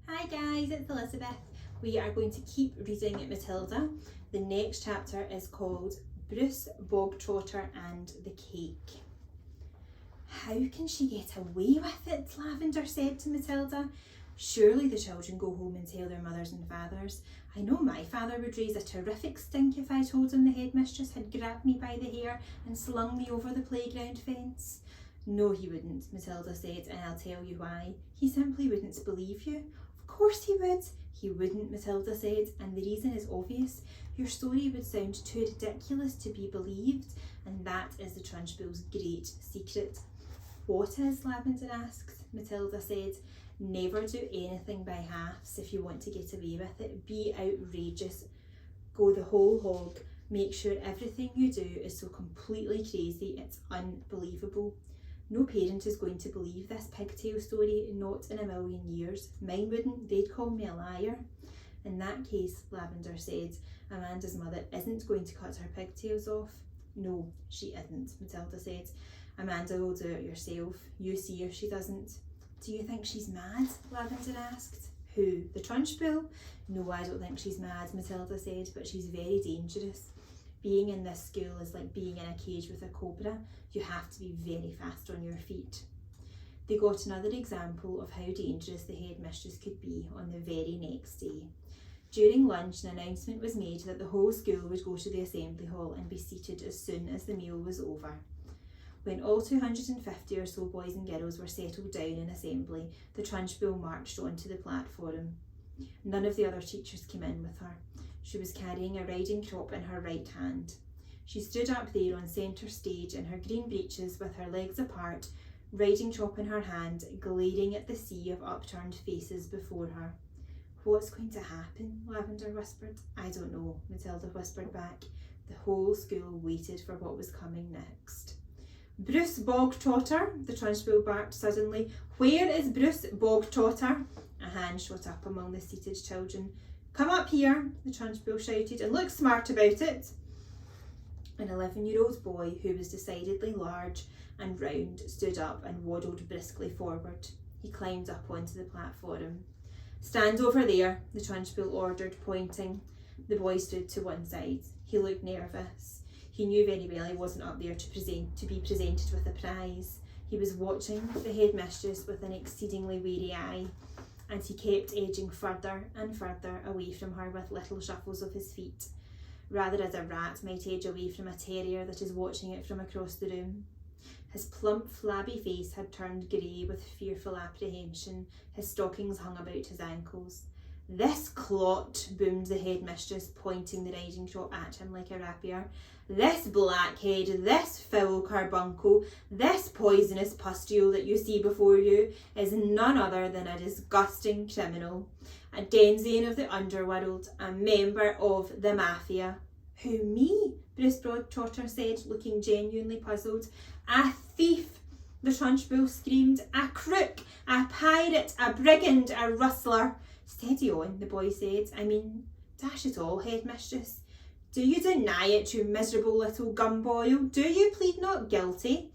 Hi guys, it's Elizabeth. We are going to keep reading Matilda. The next chapter is called Bruce, Bogtrotter and the Cake. How can she get away with it? Lavender said to Matilda. Surely the children go home and tell their mothers and fathers. I know my father would raise a terrific stink if I told him the headmistress had grabbed me by the hair and slung me over the playground fence. No, he wouldn't, Matilda said, and I'll tell you why. He simply wouldn't believe you. Of course he would. He wouldn't, Matilda said, and the reason is obvious. Your story would sound too ridiculous to be believed, and that is the Trunchbull's great secret. What is? Lavender asked. Matilda said, never do anything by halves if you want to get away with it. Be outrageous. Go the whole hog. Make sure everything you do is so completely crazy it's unbelievable. No parent is going to believe this pigtail story, not in a million years. Mine wouldn't, they'd call me a liar. In that case, Lavender said, Amanda's mother isn't going to cut her pigtails off. No, she isn't, Matilda said. Amanda will do it herself. You see her, she doesn't. Do you think she's mad? Lavender asked. Who? The Trunchbull? No, I don't think she's mad, Matilda said, but she's very dangerous. Being in this school is like being in a cage with a cobra. You have to be very fast on your feet. They got another example of how dangerous the headmistress could be on the very next day. During lunch, an announcement was made that the whole school would go to the assembly hall and be seated as soon as the meal was over. When all 250 or so boys and girls were settled down in assembly, the Trunchbull marched onto the platform. None of the other teachers came in with her. She was carrying a riding crop in her right hand. She stood up there on centre stage in her green breeches with her legs apart, riding crop in her hand, glaring at the sea of upturned faces before her. What's going to happen? Lavender whispered. I don't know, Matilda whispered back. The whole school waited for what was coming next. Bruce Bogtrotter, the Trunchbull barked suddenly. Where is Bruce Bogtrotter? A hand shot up among the seated children. Come up here, the Trunchbull shouted, and look smart about it. An 11-year-old boy who was decidedly large and round stood up and waddled briskly forward. He climbed up onto the platform. Stand over there, the Trunchbull ordered, pointing. The boy stood to one side. He looked nervous. He knew very well he wasn't up there to be presented with a prize. He was watching the headmistress with an exceedingly wary eye, and he kept edging further and further away from her with little shuffles of his feet, rather as a rat might edge away from a terrier that is watching it from across the room. His plump, flabby face had turned grey with fearful apprehension. His stockings hung about his ankles. This clot, boomed the headmistress, pointing the riding crop at him like a rapier. This blackhead, this foul carbuncle, this poisonous pustule that you see before you is none other than a disgusting criminal, a denizen of the underworld, a member of the mafia. Who, me? Bruce Bogtrotter said, looking genuinely puzzled. A thief, the Trunchbull screamed. A crook, a pirate, a brigand, a rustler. Steady on, the boy said. I mean, dash it all, headmistress. Do you deny it, you miserable little gumboil? Do you plead not guilty?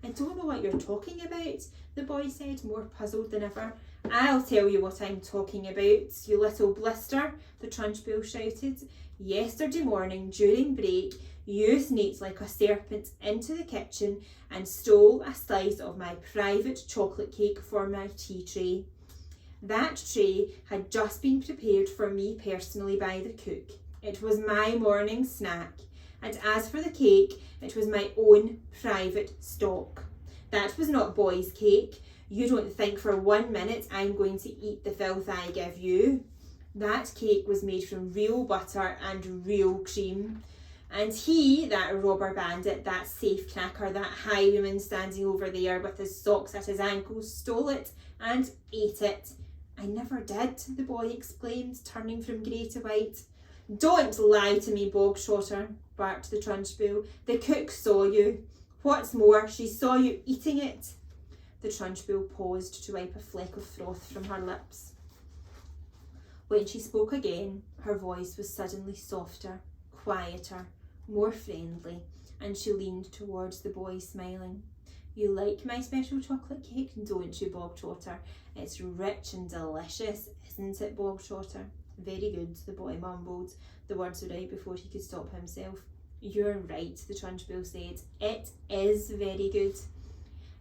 I don't know what you're talking about, the boy said, more puzzled than ever. I'll tell you what I'm talking about, you little blister, the Trunchbull shouted. Yesterday morning, during break, you sneaked like a serpent into the kitchen and stole a slice of my private chocolate cake for my tea tray. That tray had just been prepared for me personally by the cook. It was my morning snack, and as for the cake, it was my own private stock. That was not boy's cake. You don't think for 1 minute I'm going to eat the filth I give you. That cake was made from real butter and real cream. And he, that robber bandit, that safe cracker, that highwayman standing over there with his socks at his ankles, stole it and ate it. I never did, the boy exclaimed, turning from grey to white. Don't lie to me, Bogtrotter, barked the Trunchbull. The cook saw you. What's more, she saw you eating it. The Trunchbull paused to wipe a fleck of froth from her lips. When she spoke again, her voice was suddenly softer, quieter, more friendly, and she leaned towards the boy, smiling. You like my special chocolate cake, don't you, Bog Trotter? It's rich and delicious, isn't it, Bog Trotter? Very good, the boy mumbled. The words were right before he could stop himself. You're right, the Trunchbull said. It is very good.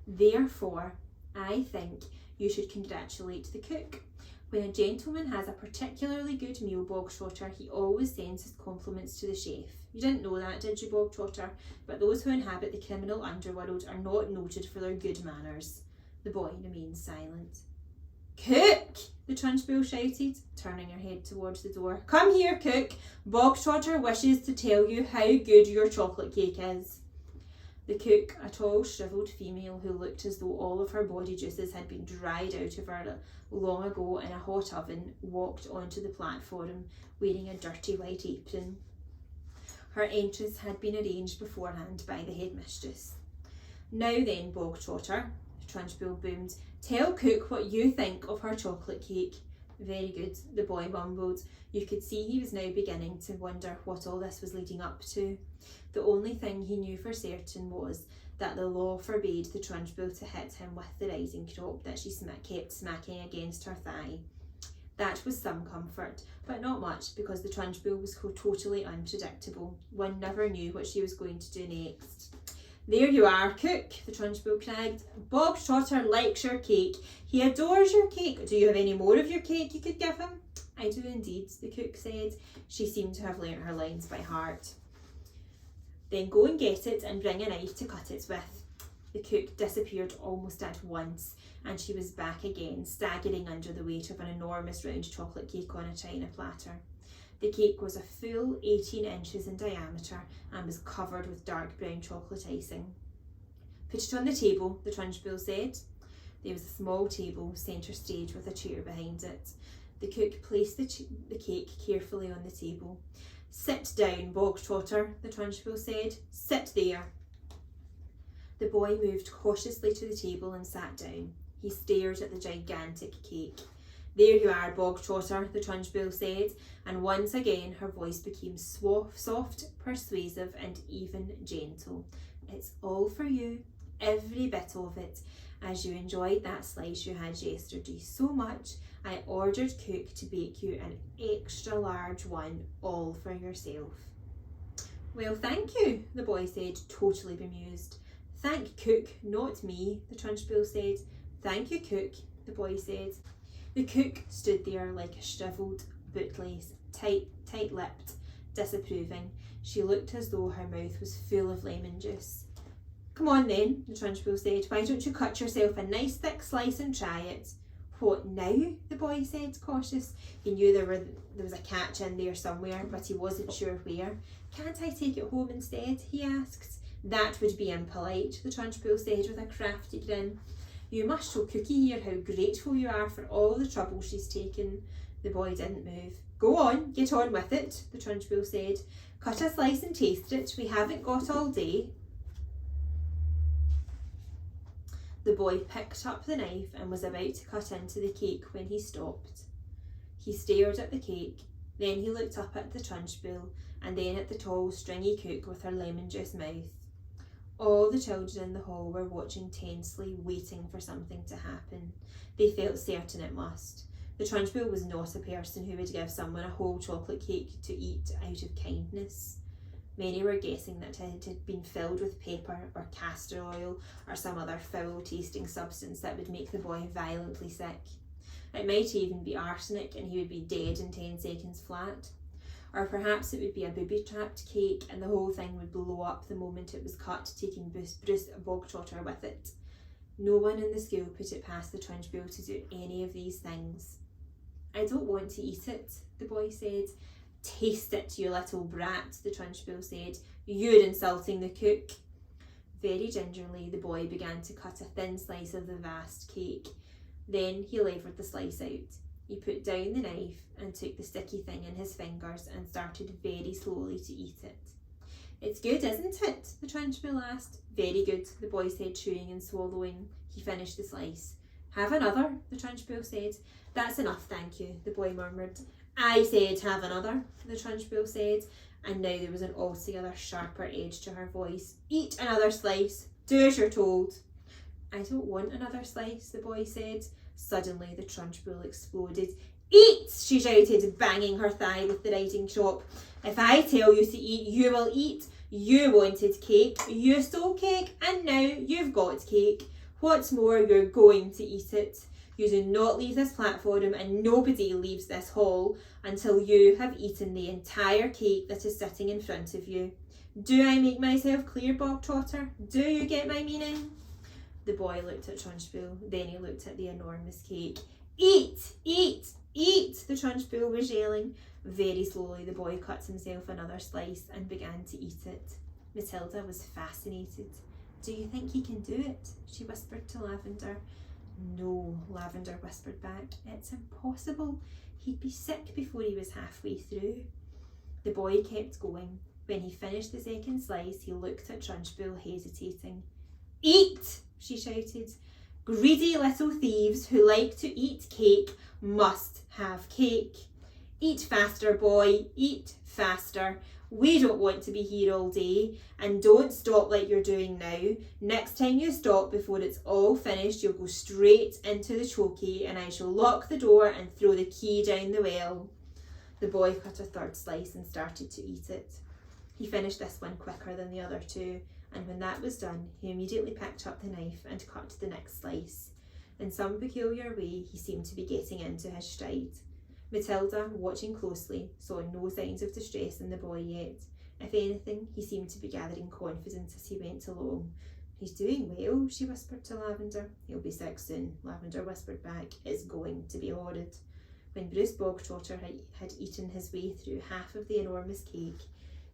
Therefore, I think you should congratulate the cook. When a gentleman has a particularly good meal, Bog Trotter, he always sends his compliments to the chef. You didn't know that, did you, Bog Trotter? But those who inhabit the criminal underworld are not noted for their good manners. The boy remained silent. Cook! The Trunchbull shouted, turning her head towards the door. Come here, cook. Bog Trotter wishes to tell you how good your chocolate cake is. The cook, a tall, shrivelled female who looked as though all of her body juices had been dried out of her long ago in a hot oven, walked onto the platform wearing a dirty white apron. Her entrance had been arranged beforehand by the headmistress. Now then, Bog Trotter, the Trunchbull boomed, tell cook what you think of her chocolate cake. Very good, the boy mumbled. You could see he was now beginning to wonder what all this was leading up to. The only thing he knew for certain was that the law forbade the Trunchbull to hit him with the rising crop that she kept smacking against her thigh. That was some comfort, but not much, because the Trunchbull was totally unpredictable. One never knew what she was going to do next. There you are, cook, the Trunchbull cried. Bog Trotter likes your cake. He adores your cake. Do you have any more of your cake you could give him? I do indeed, the cook said. She seemed to have learnt her lines by heart. Then go and get it and bring a knife to cut it with. The cook disappeared almost at once, and she was back again, staggering under the weight of an enormous round chocolate cake on a china platter. The cake was a full 18 inches in diameter and was covered with dark brown chocolate icing. Put it on the table, the Trunchbull said. There was a small table, centre stage, with a chair behind it. The cook placed the cake carefully on the table. Sit down, Bog Trotter, the Trunchbull said. Sit there. The boy moved cautiously to the table and sat down. He stared at the gigantic cake. There you are, Bog Trotter, the Trunchbull said, and once again her voice became soft, persuasive, and even gentle. It's all for you, every bit of it, as you enjoyed that slice you had yesterday so much. I ordered cook to bake you an extra large one, all for yourself. Well, thank you, the boy said, totally bemused. Thank cook, not me, the Trunchbull said. Thank you, cook, the boy said. The cook stood there like a shrivelled, bootless, tight-lipped, disapproving. She looked as though her mouth was full of lemon juice. Come on then, the Trunchbull said. Why don't you cut yourself a nice thick slice and try it? What now? The boy said, cautious. He knew there was a catch in there somewhere, but he wasn't sure where. Can't I take it home instead? He asked. That would be impolite, the Trunchbull said with a crafty grin. You must show Cookie here how grateful you are for all the trouble she's taken. The boy didn't move. Go on, get on with it, the Trunchbull said. Cut a slice and taste it. We haven't got all day. The boy picked up the knife and was about to cut into the cake when he stopped. He stared at the cake, then he looked up at the Trunchbull, and then at the tall, stringy cook with her lemon juice mouth. All the children in the hall were watching tensely, waiting for something to happen. They felt certain it must. The Trunchbull was not a person who would give someone a whole chocolate cake to eat out of kindness. Many were guessing that it had been filled with pepper or castor oil or some other foul-tasting substance that would make the boy violently sick. It might even be arsenic and he would be dead in 10 seconds flat. Or perhaps it would be a booby-trapped cake and the whole thing would blow up the moment it was cut, taking Bruce Bog Trotter with it. No one in the school put it past the Trunchbull to do any of these things. I don't want to eat it, the boy said. Taste it, you little brat, the Trunchbull said. You're insulting the cook. Very gingerly, the boy began to cut a thin slice of the vast cake. Then he levered the slice out. He put down the knife and took the sticky thing in his fingers and started very slowly to eat it. It's good, isn't it? The Trunchbull asked. Very good, the boy said, chewing and swallowing. He finished the slice. Have another, the Trunchbull said. That's enough, thank you, the boy murmured. I said have another, the Trunchbull said, and now there was an altogether sharper edge to her voice. Eat another slice. Do as you're told. I don't want another slice, the boy said. Suddenly the Trunchbull exploded. Eat, she shouted, banging her thigh with the riding crop. If I tell you to eat, you will eat. You wanted cake, you stole cake, and now you've got cake. What's more, you're going to eat it. You do not leave this platform, and nobody leaves this hall until you have eaten the entire cake that is sitting in front of you. Do I make myself clear, Bog Trotter? Do you get my meaning? The boy looked at Trunchbull, then he looked at the enormous cake. Eat, eat, eat, the Trunchbull was yelling. Very slowly the boy cut himself another slice and began to eat it. Matilda was fascinated. Do you think he can do it? She whispered to Lavender. No, Lavender whispered back. It's impossible. He'd be sick before he was halfway through. The boy kept going. When he finished the second slice, he looked at Trunchbull, hesitating. Eat, she shouted. Greedy little thieves who like to eat cake must have cake. Eat faster, boy, eat faster. We don't want to be here all day. And don't stop like you're doing now. Next time you stop before it's all finished, you'll go straight into the chokey and I shall lock the door and throw the key down the well. The boy cut a third slice and started to eat it. He finished this one quicker than the other two, and when that was done, he immediately picked up the knife and cut the next slice. In some peculiar way, he seemed to be getting into his stride. Matilda, watching closely, saw no signs of distress in the boy yet. If anything, he seemed to be gathering confidence as he went along. He's doing well, she whispered to Lavender. He'll be sick soon, Lavender whispered back. It's going to be horrid. When Bruce Bogtrotter had eaten his way through half of the enormous cake,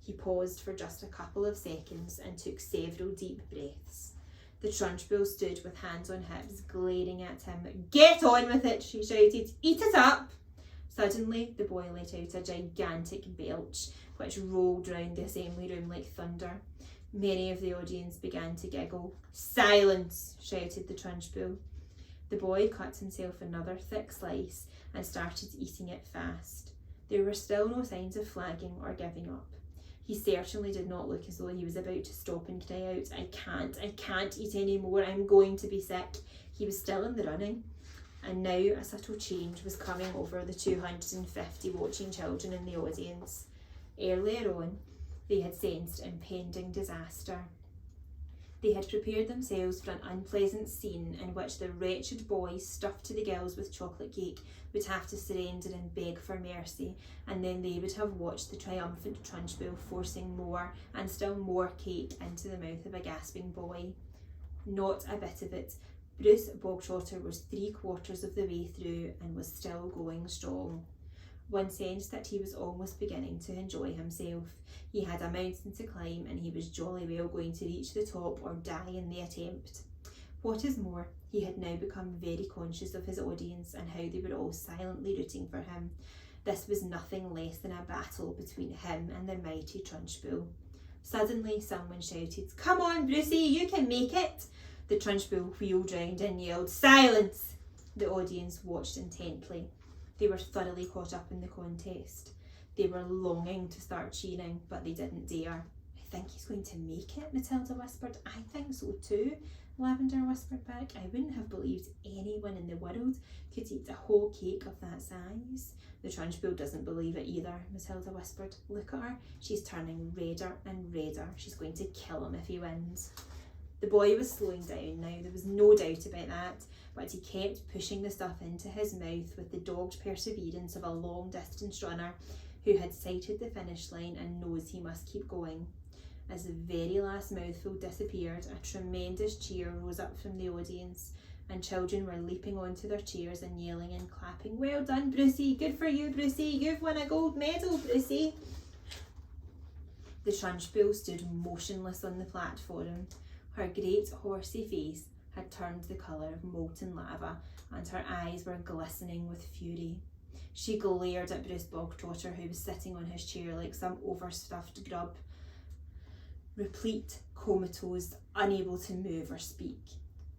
he paused for just a couple of seconds and took several deep breaths. The Trunchbull stood with hands on hips, glaring at him. Get on with it, she shouted. Eat it up. Suddenly, the boy let out a gigantic belch, which rolled round the assembly room like thunder. Many of the audience began to giggle. Silence, shouted the Trunchbull. The boy cut himself another thick slice and started eating it fast. There were still no signs of flagging or giving up. He certainly did not look as though he was about to stop and cry out, I can't eat any more, I'm going to be sick. He was still in the running. And now a subtle change was coming over the 250 watching children in the audience. Earlier on, they had sensed impending disaster. They had prepared themselves for an unpleasant scene in which the wretched boy, stuffed to the gills with chocolate cake, would have to surrender and beg for mercy, and then they would have watched the triumphant Trunchbull forcing more and still more cake into the mouth of a gasping boy. Not a bit of it. Bruce Bogtrotter was 3/4 of the way through and was still going strong. One sensed that he was almost beginning to enjoy himself. He had a mountain to climb and he was jolly well going to reach the top or die in the attempt. What is more, he had now become very conscious of his audience and how they were all silently rooting for him. This was nothing less than a battle between him and the mighty Trunchbull. Suddenly someone shouted, Come on, Brucey, you can make it! The Trunchbull wheeled round and yelled, Silence! The audience watched intently. They were thoroughly caught up in the contest. They were longing to start cheering, but they didn't dare. I think he's going to make it, Matilda whispered. I think so too, Lavender whispered back. I wouldn't have believed anyone in the world could eat a whole cake of that size. The Trunchbull doesn't believe it either, Matilda whispered. Look at her. She's turning redder and redder. She's going to kill him if he wins. The boy was slowing down now, there was no doubt about that, but he kept pushing the stuff into his mouth with the dogged perseverance of a long-distance runner who had sighted the finish line and knows he must keep going. As the very last mouthful disappeared, a tremendous cheer rose up from the audience, and children were leaping onto their chairs and yelling and clapping, Well done, Brucey! Good for you, Brucey! You've won a gold medal, Brucey! The Trunchbull stood motionless on the platform. Her great horsey face had turned the colour of molten lava and her eyes were glistening with fury. She glared at Bruce Bogtrotter, who was sitting on his chair like some overstuffed grub, replete, comatose, unable to move or speak.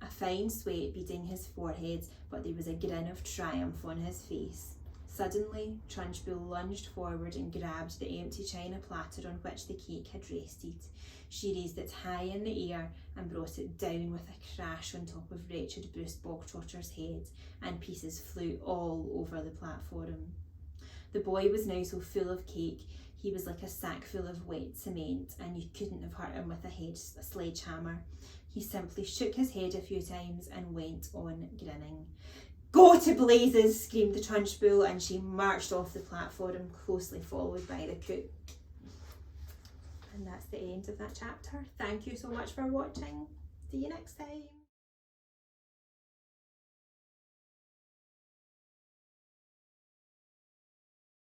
A fine sweat beading his forehead, but there was a grin of triumph on his face. Suddenly, Trunchbull lunged forward and grabbed the empty china platter on which the cake had rested. She raised it high in the air and brought it down with a crash on top of wretched Bruce Bogtrotter's head, and pieces flew all over the platform. The boy was now so full of cake, he was like a sack full of wet cement, and you couldn't have hurt him with a sledgehammer. He simply shook his head a few times and went on grinning. "Go to blazes!" screamed the Trunchbull, and she marched off the platform, closely followed by the cook. And that's the end of that chapter. Thank you so much for watching. See you next time.